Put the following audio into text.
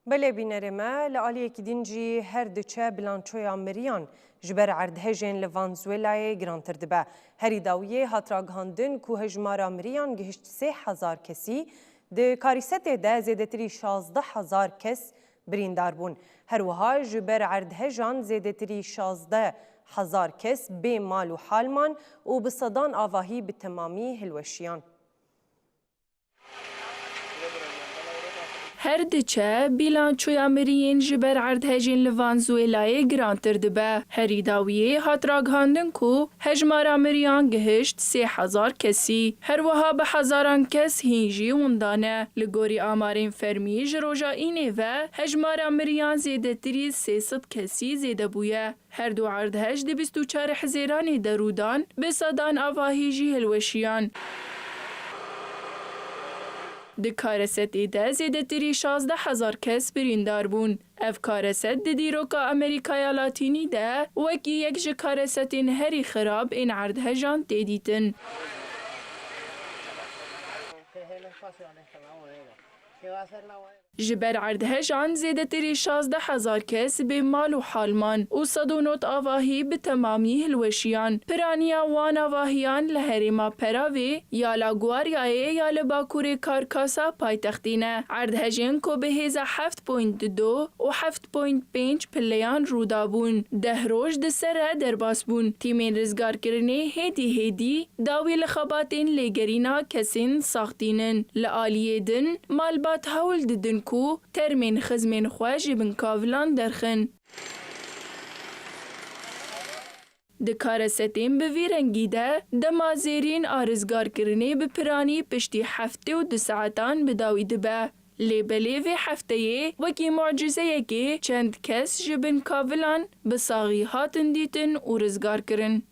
بله بینرمه لعالیه که دینجی هر دوچه بلانچویا مریان جبر عردهجین لفانزویلای گرانتر دبه هری داویه هاتراگهاندن که هجمارا مریان گهشت 3,000 کسی ده کاریست ده زیدتری 16,000 کس بریندار بون هر وها جبر عردهجان زیدتری 16,000 کس به مال و حالمان و بصدان آواهی به تمامی هلوشیان هر دچه بیلانچویا مریین جبر عردهجین لوانزویلای گرانتر دبه هری داویه هاتراگهاندن کو هجمارا مریان گهشت 3,000 کسی هر وها به هزاران کس هینجی وندانه لگوری آمارین فرمی جروجا اینه و هجمارا مریان زیده تری 300 کسی زیده بویه هر دو عردهج ده 24 حزیرانی درودان به صدان آواهیجی هلوشیان ده کارست ده زیده تری 16,000 کس بریندار بون. اف کارست ده دیروکا امریکای لاتینی ده وکی یک جه کارستین هری خراب این عردهجان تیدیتن. جبر عردهجان زیده تری 16,000 کس به مال و حالمان و صدونوت آواهی به تمامی هلوشیان پرانیا وان آواهیان لحریما پراوی یا لاگواریای یا لباکور کارکاسا پایتختینه عردهجین کو به هیزا 7.2 و 7.5 پلیان رودابون 10 روش ده سره درباس بون تیمین رزگار کرنه هیدی داوی لخباتین لگرینا کسین ساختینن لآلیه دن مالبات هول ددن کو ترمین خزمین خواج بن کاولان درخن. دکار ستیم به ویرنگی ده دمازیرین آرزگار کرنه به پرانی پشتی 72 ساعتان بداوی دبه. لیبلی و هفته وکی معجزه که چند کس جبن کاولان به ساغی هاتن دیتن و رزگار کرن.